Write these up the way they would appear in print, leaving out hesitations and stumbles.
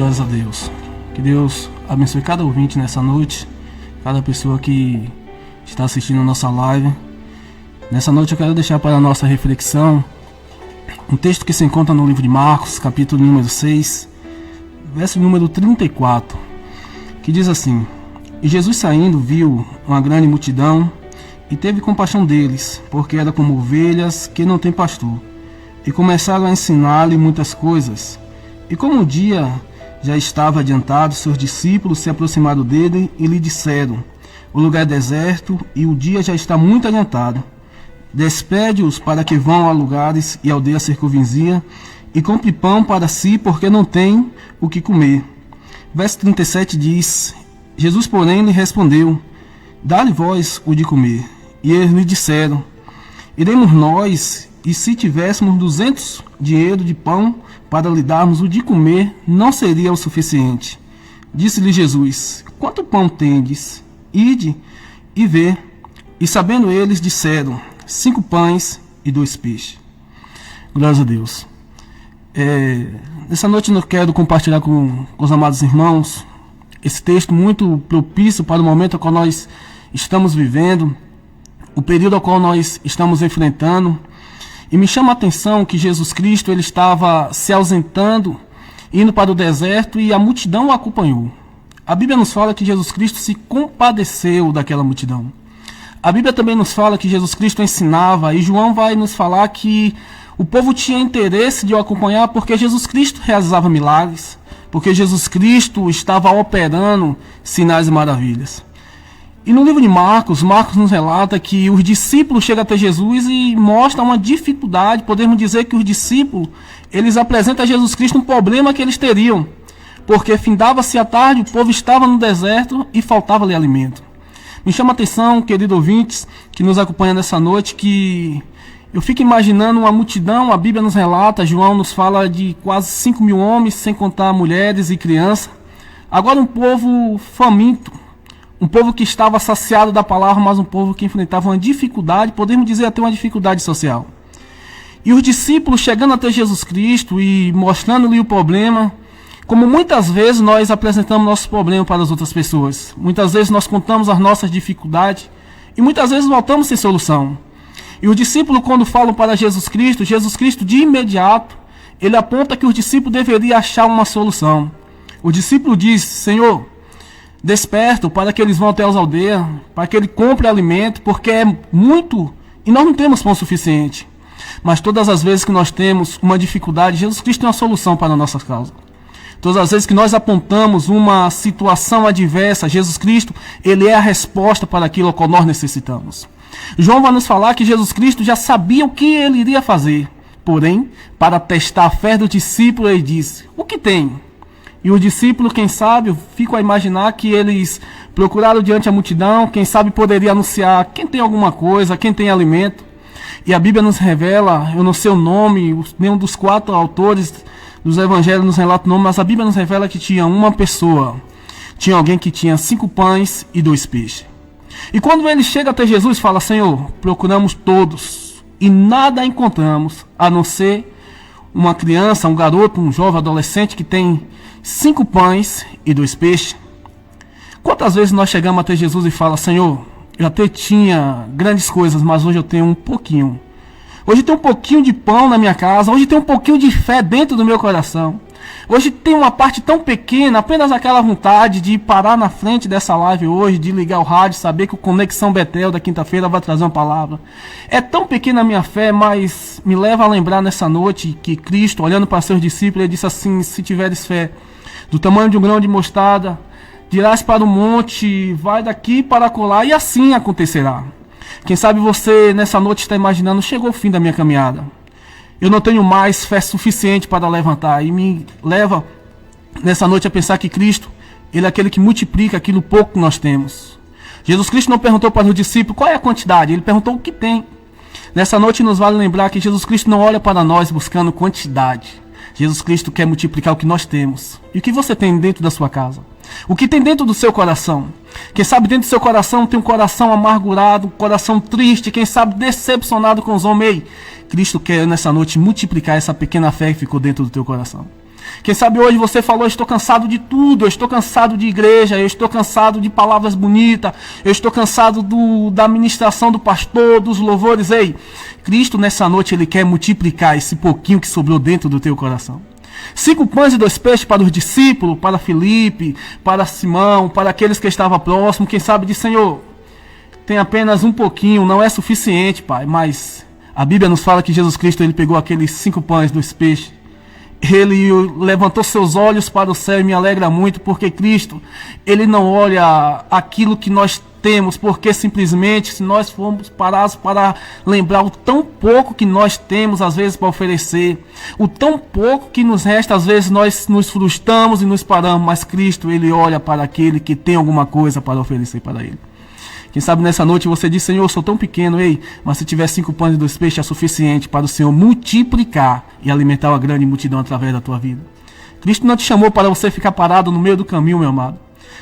Glórias a Deus. Que Deus abençoe cada ouvinte nessa noite, cada pessoa que está assistindo a nossa live. Nessa noite eu quero deixar para a nossa reflexão um texto que se encontra no livro de Marcos, capítulo número 6, verso número 34, que diz assim: E Jesus saindo viu uma grande multidão e teve compaixão deles, porque era como ovelhas que não têm pastor. E começaram a ensinar-lhe muitas coisas. E como o dia já estava adiantado, seus discípulos se aproximaram dele e lhe disseram: O lugar é deserto e o dia já está muito adiantado. Despede-os para que vão a lugares e aldeias circunvizinhas e compre pão para si, porque não tem o que comer. Verso 37 diz: Jesus, porém, lhe respondeu: Dá-lhe vós o de comer. E eles lhe disseram: Iremos nós, e se tivéssemos 200 dinheiro de pão para lhe darmos o de comer, não seria o suficiente. Disse-lhe Jesus: Quanto pão tendes? Ide e vê. E sabendo eles, disseram: 5 pães e 2 peixes. Glórias a Deus. Nessa noite eu quero compartilhar com os amados irmãos esse texto muito propício para o momento ao qual nós estamos vivendo, o período ao qual nós estamos enfrentando. E me chama a atenção que Jesus Cristo ele estava se ausentando, indo para o deserto, e a multidão o acompanhou. A Bíblia nos fala que Jesus Cristo se compadeceu daquela multidão. A Bíblia também nos fala que Jesus Cristo ensinava, e João vai nos falar que o povo tinha interesse de o acompanhar porque Jesus Cristo realizava milagres, porque Jesus Cristo estava operando sinais e maravilhas. E no livro de Marcos nos relata que os discípulos chegam até Jesus e mostram uma dificuldade. Podemos dizer que os discípulos, eles apresentam a Jesus Cristo um problema que eles teriam, porque findava-se a tarde, o povo estava no deserto e faltava-lhe alimento. Me chama a atenção, queridos ouvintes, que nos acompanham nessa noite, que eu fico imaginando uma multidão. A Bíblia nos relata, João nos fala de quase 5.000 homens, sem contar mulheres e crianças. Agora um povo faminto, um povo que estava saciado da palavra, mas um povo que enfrentava uma dificuldade, podemos dizer até uma dificuldade social. E os discípulos chegando até Jesus Cristo e mostrando-lhe o problema, como muitas vezes nós apresentamos nossos problemas para as outras pessoas. Muitas vezes nós contamos as nossas dificuldades e muitas vezes voltamos sem solução. E os discípulos, quando falam para Jesus Cristo de imediato, ele aponta que os discípulos deveriam achar uma solução. O discípulo diz: Senhor, desperta para que eles vão até as aldeias, para que ele compre alimento, porque é muito e nós não temos pão suficiente. Mas todas as vezes que nós temos uma dificuldade, Jesus Cristo tem uma solução para a nossa causa. Todas as vezes que nós apontamos uma situação adversa, Jesus Cristo, ele é a resposta para aquilo ao qual nós necessitamos. João vai nos falar que Jesus Cristo já sabia o que ele iria fazer. Porém, para testar a fé do discípulo, ele disse: O que tem? E os discípulos, quem sabe, eu fico a imaginar que eles procuraram diante da multidão, quem sabe poderia anunciar quem tem alguma coisa, quem tem alimento. E a Bíblia nos revela, eu não sei o nome, nenhum dos 4 autores dos evangelhos nos relata o nome, mas a Bíblia nos revela que tinha uma pessoa, tinha alguém que tinha 5 pães e 2 peixes. E quando ele chega até Jesus, fala: Senhor, procuramos todos e nada encontramos, a não ser uma criança, um garoto, um jovem adolescente que tem 5 pães e 2 peixes. Quantas vezes nós chegamos até Jesus e falamos: Senhor, eu até tinha grandes coisas, mas hoje eu tenho um pouquinho. Hoje tem um pouquinho de pão na minha casa, hoje tem um pouquinho de fé dentro do meu coração. Hoje tem uma parte tão pequena, apenas aquela vontade de parar na frente dessa live hoje, de ligar o rádio, saber que o Conexão Betel da quinta-feira vai trazer uma palavra. É tão pequena a minha fé, mas me leva a lembrar nessa noite que Cristo, olhando para seus discípulos, ele disse assim: se tiveres fé do tamanho de um grão de mostarda, dirás para o monte, vai daqui para acolá, e assim acontecerá. Quem sabe você nessa noite está imaginando: chegou o fim da minha caminhada, eu não tenho mais fé suficiente para levantar. E me leva nessa noite a pensar que Cristo, ele é aquele que multiplica aquilo pouco que nós temos. Jesus Cristo não perguntou para os discípulos qual é a quantidade, ele perguntou o que tem. Nessa noite nos vale lembrar que Jesus Cristo não olha para nós buscando quantidade. Jesus Cristo quer multiplicar o que nós temos. E o que você tem dentro da sua casa? O que tem dentro do seu coração? Quem sabe dentro do seu coração tem um coração amargurado, um coração triste, quem sabe decepcionado com os homens. Ei, Cristo quer nessa noite multiplicar essa pequena fé que ficou dentro do teu coração. Quem sabe hoje você falou, eu estou cansado de tudo, eu estou cansado de igreja, eu estou cansado de palavras bonitas, eu estou cansado da ministração do pastor, dos louvores. Ei, Cristo nessa noite, Ele quer multiplicar esse pouquinho que sobrou dentro do teu coração. 5 pães e 2 peixes para os discípulos, para Filipe, para Simão, para aqueles que estavam próximos. Quem sabe diz, Senhor, tem apenas um pouquinho, não é suficiente, Pai. Mas a Bíblia nos fala que Jesus Cristo, Ele pegou aqueles 5 pães e 2 peixes. Ele levantou seus olhos para o céu e me alegra muito, porque Cristo, Ele não olha aquilo que nós temos, porque simplesmente se nós formos parados para lembrar o tão pouco que nós temos às vezes para oferecer, o tão pouco que nos resta, às vezes nós nos frustramos e nos paramos, mas Cristo, Ele olha para aquele que tem alguma coisa para oferecer para Ele. Quem sabe nessa noite você diz, Senhor, eu sou tão pequeno, ei, mas se tiver 5 pães e 2 peixes é suficiente para o Senhor multiplicar e alimentar uma grande multidão através da tua vida. Cristo não te chamou para você ficar parado no meio do caminho, meu amado.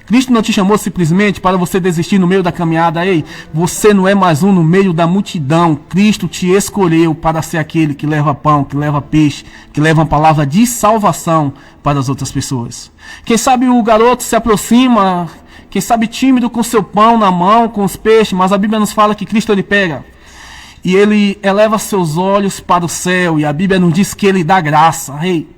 Cristo não te chamou simplesmente para você desistir no meio da caminhada. Ei, você não é mais um no meio da multidão. Cristo te escolheu para ser aquele que leva pão, que leva peixe, que leva uma palavra de salvação para as outras pessoas. Quem sabe o garoto se aproxima, quem sabe tímido com seu pão na mão, com os peixes, mas a Bíblia nos fala que Cristo Ele pega e Ele eleva seus olhos para o céu, e a Bíblia nos diz que Ele dá graça. Ei,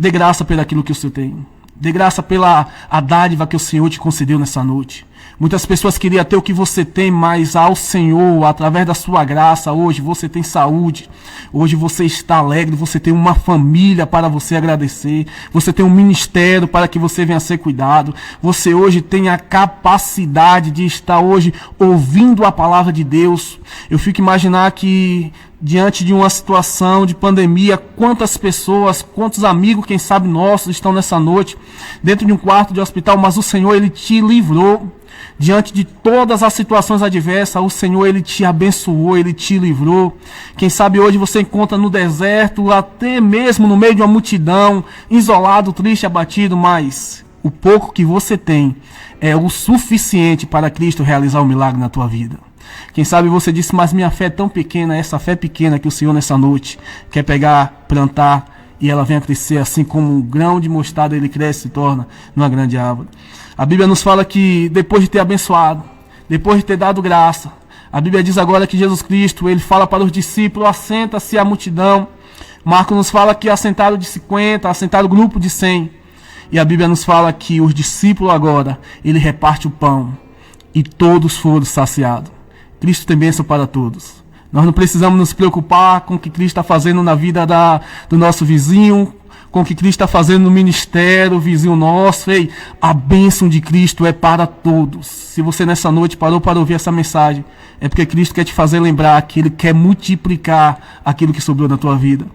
dê graça pelo aquilo que o Senhor tem. Dê graça pela a dádiva que o Senhor te concedeu nessa noite. Muitas pessoas queriam ter o que você tem, mas ao Senhor, através da sua graça, hoje você tem saúde, hoje você está alegre, você tem uma família para você agradecer, você tem um ministério para que você venha a ser cuidado, você hoje tem a capacidade de estar hoje ouvindo a palavra de Deus. Eu fico imaginar que diante de uma situação de pandemia, quantas pessoas, quantos amigos, quem sabe nossos, estão nessa noite dentro de um quarto de hospital, mas o Senhor, Ele te livrou. Diante de todas as situações adversas, o Senhor, Ele te abençoou, Ele te livrou. Quem sabe hoje você encontra no deserto, até mesmo no meio de uma multidão, isolado, triste, abatido, mas o pouco que você tem é o suficiente para Cristo realizar um milagre na tua vida. Quem sabe você disse, mas minha fé é tão pequena, essa fé pequena que o Senhor nessa noite quer pegar, plantar e ela venha crescer, assim como um grão de mostarda ele cresce e se torna numa grande árvore. A Bíblia nos fala que depois de ter abençoado, depois de ter dado graça, a Bíblia diz agora que Jesus Cristo, Ele fala para os discípulos, assenta-se a multidão. Marcos nos fala que assentaram de 50, assentaram o grupo de 100. E a Bíblia nos fala que os discípulos agora, Ele reparte o pão e todos foram saciados. Cristo tem bênção para todos. Nós não precisamos nos preocupar com o que Cristo está fazendo na vida do nosso vizinho, com o que Cristo está fazendo no ministério, vizinho nosso. Ei, a bênção de Cristo é para todos. Se você nessa noite parou para ouvir essa mensagem, é porque Cristo quer te fazer lembrar que Ele quer multiplicar aquilo que sobrou na tua vida.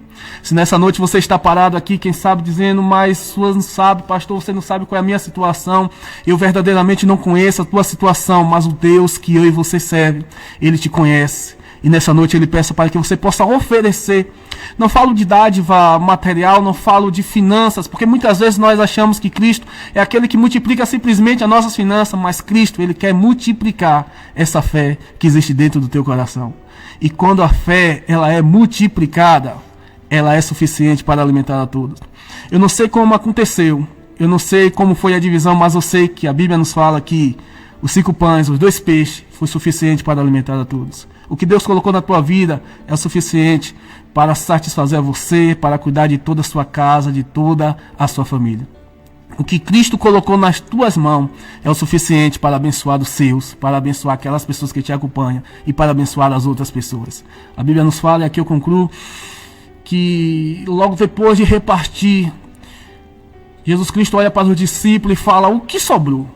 Se nessa noite você está parado aqui, quem sabe dizendo, mas você não sabe, pastor, você não sabe qual é a minha situação, eu verdadeiramente não conheço a tua situação, mas o Deus que eu e você serve, Ele te conhece. E nessa noite Ele peça para que você possa oferecer. Não falo de dádiva material, não falo de finanças, porque muitas vezes nós achamos que Cristo é aquele que multiplica simplesmente as nossas finanças, mas Cristo, Ele quer multiplicar essa fé que existe dentro do teu coração. E quando a fé ela é multiplicada, ela é suficiente para alimentar a todos. Eu não sei como aconteceu, eu não sei como foi a divisão, mas eu sei que a Bíblia nos fala que os 5 pães, os 2 peixes, foi suficiente para alimentar a todos. O que Deus colocou na tua vida é o suficiente para satisfazer você, para cuidar de toda a sua casa, de toda a sua família. O que Cristo colocou nas tuas mãos é o suficiente para abençoar os seus, para abençoar aquelas pessoas que te acompanham e para abençoar as outras pessoas. A Bíblia nos fala, e aqui eu concluo, que logo depois de repartir, Jesus Cristo olha para os discípulos e fala, o que sobrou?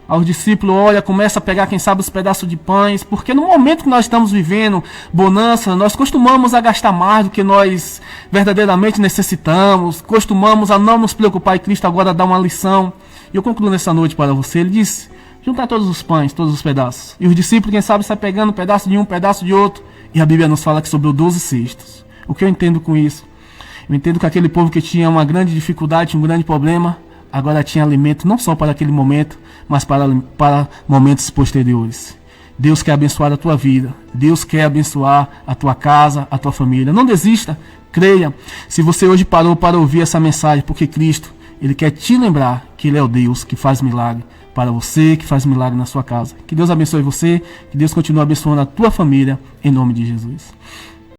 Aos discípulos, olha, começa a pegar, quem sabe, os pedaços de pães, porque no momento que nós estamos vivendo bonança, nós costumamos a gastar mais do que nós verdadeiramente necessitamos, costumamos a não nos preocupar, e Cristo agora dá uma lição. E eu concluo nessa noite para você, Ele diz, juntar todos os pães, todos os pedaços. E os discípulos, quem sabe, sai pegando um pedaço de um, pedaço de outro, e a Bíblia nos fala que sobrou 12 cestos. O que eu entendo com isso? Eu entendo que aquele povo que tinha uma grande dificuldade, um grande problema, agora tinha alimento não só para aquele momento, mas para momentos posteriores. Deus quer abençoar a tua vida. Deus quer abençoar a tua casa, a tua família. Não desista. Creia. Se você hoje parou para ouvir essa mensagem, porque Cristo, Ele quer te lembrar que Ele é o Deus que faz milagre para você, que faz milagre na sua casa. Que Deus abençoe você, que Deus continue abençoando a tua família, em nome de Jesus.